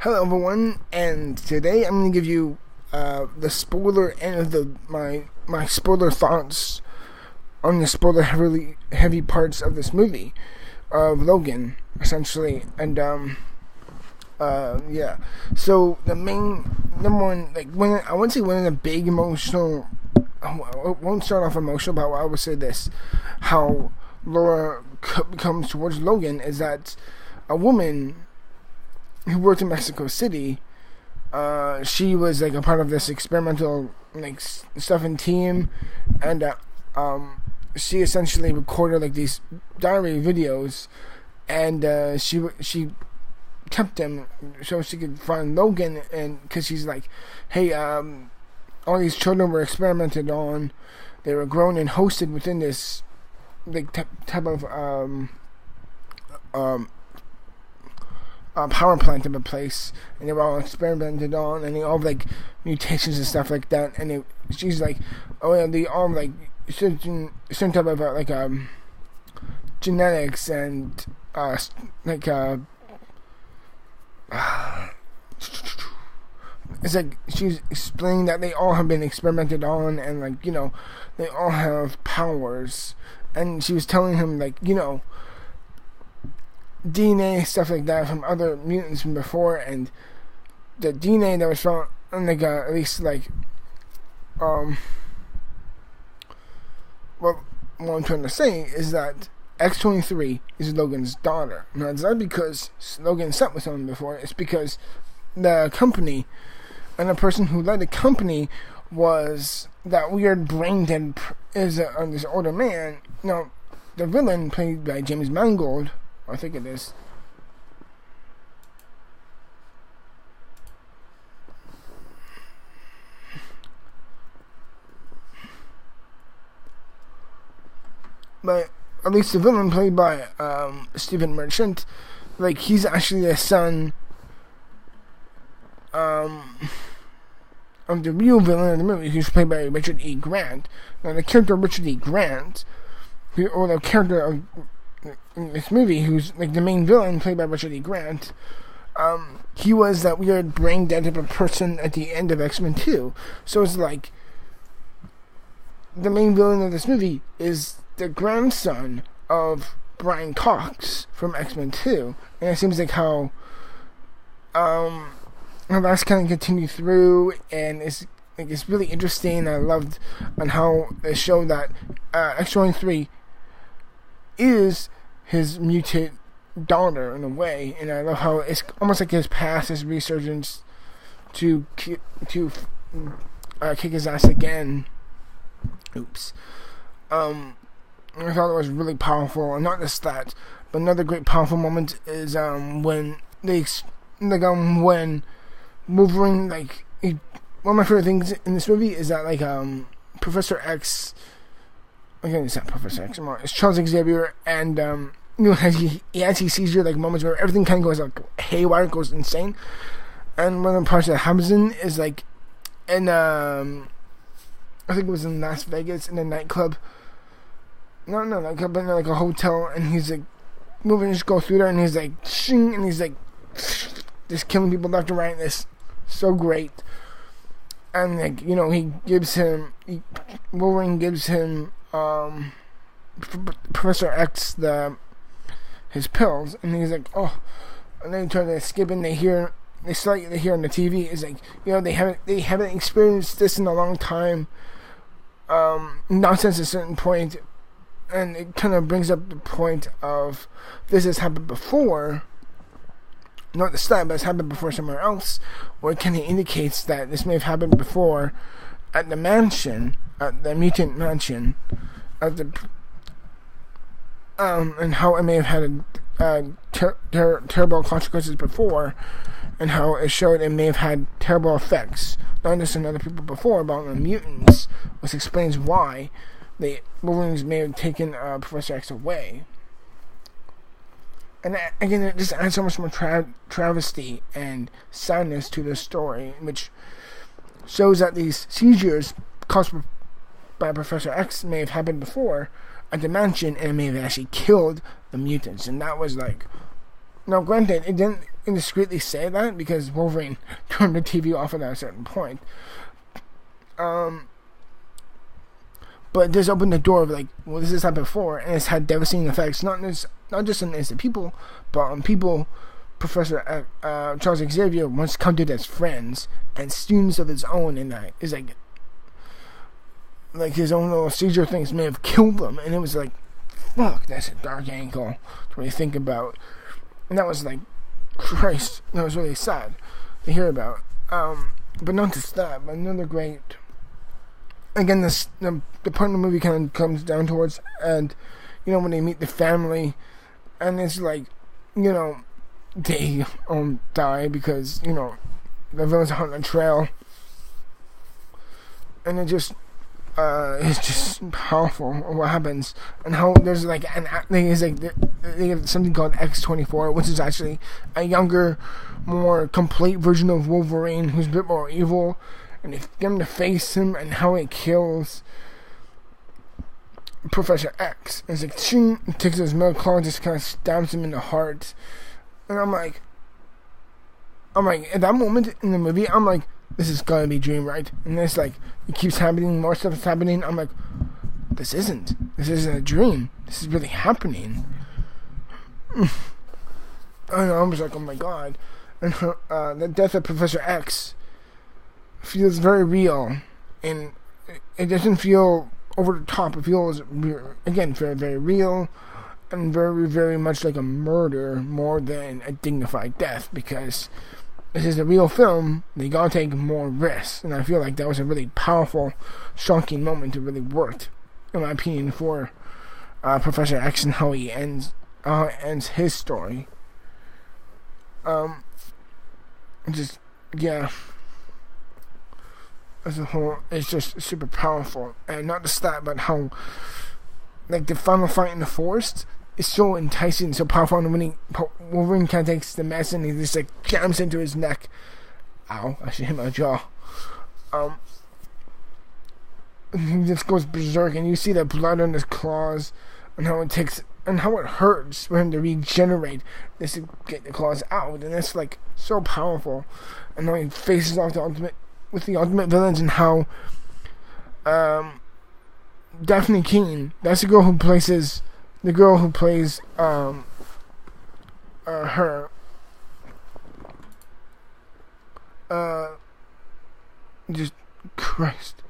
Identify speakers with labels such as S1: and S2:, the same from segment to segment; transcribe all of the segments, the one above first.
S1: Hello everyone, and today I'm going to give you the spoiler end of my spoiler thoughts on the spoiler heavy parts of this movie of Logan, essentially. And yeah. So the main number one, when I wouldn't say one of the big emotional. I won't start off emotional, but I would say this: how Laura comes towards Logan is that a woman who worked in Mexico City, she was a part of this experimental stuff and team, and she essentially recorded these diary videos, and she kept them so she could find Logan, and because she's like, hey, all these children were experimented on, they were grown and hosted within this type of power plant of a place, and they were all experimented on, and they all have mutations and stuff like that. And she's like, oh yeah, they all certain type of genetics and it's she's explaining that they all have been experimented on, and they all have powers. And she was telling him DNA stuff like that from other mutants from before, and the DNA that was found on at least well, what I'm trying to say is that X-23 is Logan's daughter. Now, it's not because Logan slept with someone before, it's because the company and the person who led the company was that weird brain dead this older man. Now, the villain, played by James Mangold, I think it is, but at least the villain, played by Stephen Merchant, he's actually the son of the real villain of the movie, who's played by Richard E. Grant. Now, the character Richard E. Grant, or the character of in this movie, who's the main villain, played by Richard E. Grant, he was that weird brain dead type of person at the end of X-Men 2. So it's the main villain of this movie is the grandson of Brian Cox from X-Men 2, and it seems how that's kind of continued through, and it's really interesting. I loved on how they showed that X-23 is his mutant daughter in a way, and I love how it's almost his past, his resurgence to kick his ass again. Oops. I thought it was really powerful, and not just that, but another great powerful moment is when when Wolverine, one of my favorite things in this movie is that Professor X. Again, it's not Professor X anymore. It's Charles Xavier, and as he sees you, moments where everything kind of goes haywire, goes insane. And one of the parts that happens is in I think it was in Las Vegas, in a nightclub. No, nightclub, but in a hotel, and he's moving, just go through there, and he's shing, and he's just killing people left and right. And it's so great. And Wolverine gives him Professor X his pills, and he's oh, and then he try to skip, and they hear on the TV is they haven't experienced this in a long time, not since a certain point, and it kind of brings up the point of this has happened before, not the start, but it's happened before somewhere else, where it kind of indicates that this may have happened before at the mansion, at the mutant mansion, at the and how it may have had terrible consequences before, and how it showed it may have had terrible effects, not just on other people before, but on the mutants, which explains why the Wolverines may have taken Professor X away. And again, it just adds so much more travesty and sadness to the story, which shows that these seizures caused by Professor X may have happened before at the mansion, and it may have actually killed the mutants. And that was now granted, it indiscreetly say that because Wolverine turned the TV off at a certain point. But this opened the door of like, well, this has happened before, and it's had devastating effects, not just on innocent people, but on people. Professor Charles Xavier once counted as friends and students of his own, and that is like his own little seizure things may have killed them, and it was like, fuck, that's a dark angle to really think about, and that was like, Christ, that was really sad to hear about. But not just that, but another great. Again, the part of the movie kind of comes down towards, and when they meet the family, and it's like, they die because the villains are on the trail, and it's just powerful what happens, and how there's like they have something called X-24, which is actually a younger, more complete version of Wolverine who's a bit more evil. And they get him to face him, and how it kills Professor X. It's like, ching, takes his metal claw, just kind of stabs him in the heart. And I'm like, at that moment in the movie, I'm like, this is gotta be a dream, right? And it's like, it keeps happening, more stuff is happening. I'm like, this isn't a dream. This is really happening. And I was like, oh my god. And the death of Professor X feels very real, and it doesn't feel over the top. It feels, again, very, very real, and very, very much like a murder more than a dignified death, because this is a real film. They gotta take more risks, and I feel like that was a really powerful, shocking moment that really worked, in my opinion, for Professor X and how he ends his story. As a whole, it's just super powerful. And not just that, but how, like, the final fight in the forest is so enticing, so powerful. And when Wolverine kind of takes the mess and he just, like, jams into his neck. Ow, I should hit my jaw. He just goes berserk, and you see the blood on his claws, and how it hurts for him to regenerate just to get the claws out. And it's, like, so powerful. And then he faces off the ultimate villains, and how Daphne Keane, that's the girl who plays her just Christ,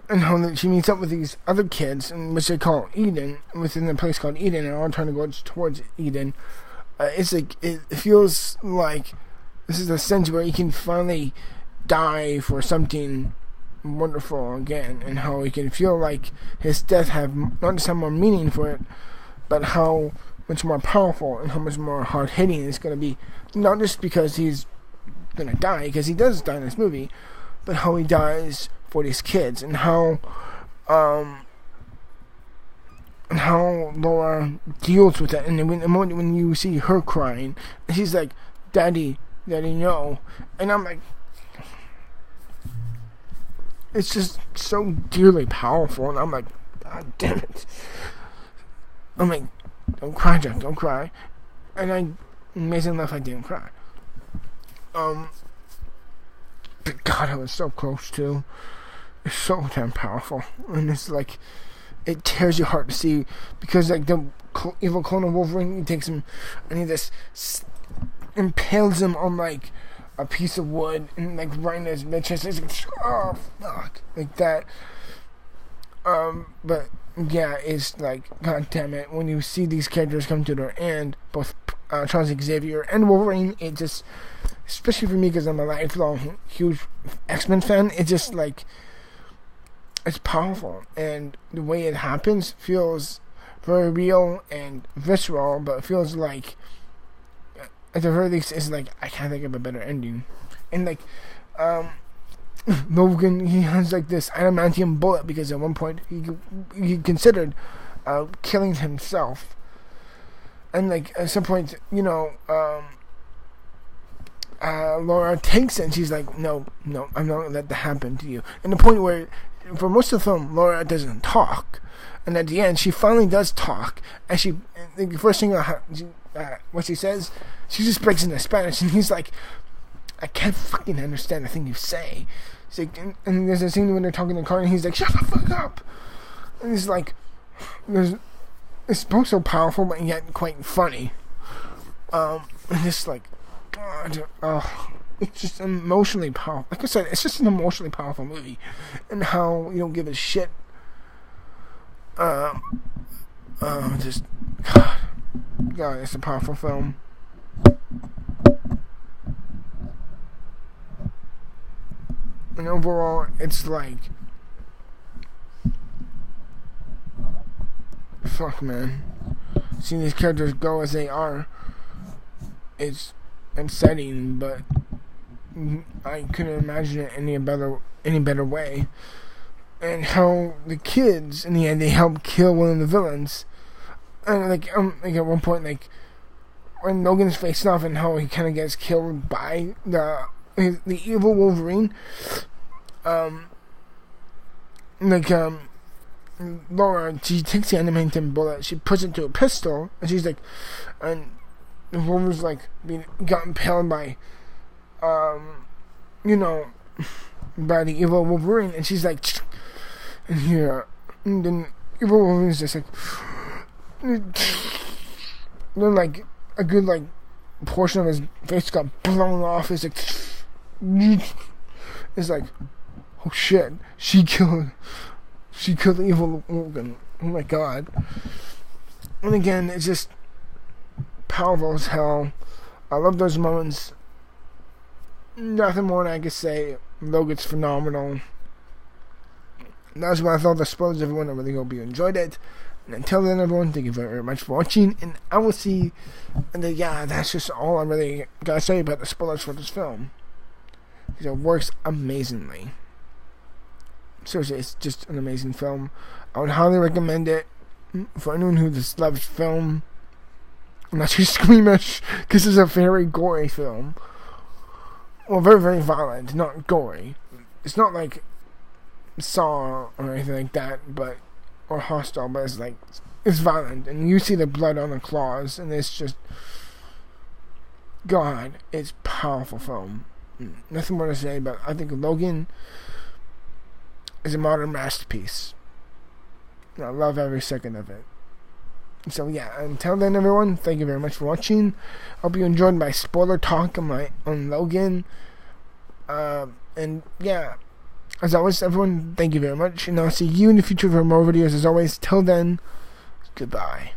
S1: and how she meets up with these other kids, which they call Eden, within a place called Eden, and all trying to go towards Eden. It's like, it feels like this is a sense where he can finally die for something wonderful again, and how he can feel like his death not just have more meaning for it, but how much more powerful and how much more hard-hitting it's going to be, not just because he's going to die, because he does die in this movie, but how he dies for these kids, and how Laura deals with it. And the moment when you see her crying, and she's like, Daddy, no. And I'm like, it's just so dearly powerful. And I'm like, God damn it. I'm like, don't cry, Jack, don't cry. And amazing enough, I didn't cry. But God, I was so close to. It's so damn powerful. And it's like, it tears your heart to see, because like the evil clone of Wolverine, he takes him and he just impales him on like a piece of wood, and like right in his mid chest. It's like, oh fuck, like that. But yeah, it's like, god damn it, when you see these characters come to their end, both Charles Xavier and Wolverine, it just, especially for me because I'm a lifelong huge X-Men fan, it just like, it's powerful, and the way it happens feels very real and visceral, but it feels like, at the very least, it's like, I can't think of a better ending. And like, Logan, he has like this adamantium bullet, because at one point he considered killing himself, and like at some point, Laura takes it, and she's like, no, I'm not gonna let that happen to you. And the point where, for most of the film, Laura doesn't talk, And at the end, she finally does talk, and the first thing what she says, she just breaks into Spanish, and he's like, I can't fucking understand the thing you say. He's like, and there's a scene when they're talking in the car, and he's like, shut the fuck up. And he's like, it's both so powerful, but yet quite funny. And it's like, God, it's just emotionally powerful. Like I said, it's just an emotionally powerful movie, and how you don't give a shit. Just God, it's a powerful film. And overall, it's like, fuck, man. Seeing these characters go as they are, it's upsetting, but I couldn't imagine it any better way. And how the kids, in the end, they help kill one of the villains. And like at one point, like when Logan's facing off, and how he kind of gets killed by the evil Wolverine. Laura, she takes the adamantium bullet, she puts it to a pistol, and she's like, and the Wolverine's like got impaled by, by the evil Wolverine, and she's like, and here, and then evil Wolverine's just like, then like a good like portion of his face got blown off. It's like, it's like, oh shit, she killed the evil Logan. Oh my god. And again, it's just powerful as hell. I love those moments. Nothing more than I can say. Logan's phenomenal. That's what I thought. The spoilers, everyone. I really hope you enjoyed it. And until then, everyone, thank you very, very much for watching. And I will see. And then, that's just all I really gotta say about the spoilers for this film. Because it works amazingly. Seriously, it's just an amazing film. I would highly recommend it for anyone who just loves film. I'm not too squeamish, because it's a very gory film. Well, very, very violent, not gory. It's not like Saw or anything like that, or Hostile, but it's like, it's violent, and you see the blood on the claws, and it's just, God, it's powerful film. Nothing more to say, but I think Logan is a modern masterpiece. And I love every second of it. So until then, everyone, thank you very much for watching. Hope you enjoyed my spoiler talk on Logan. As always, everyone, thank you very much, and I'll see you in the future for more videos. As always, till then, goodbye.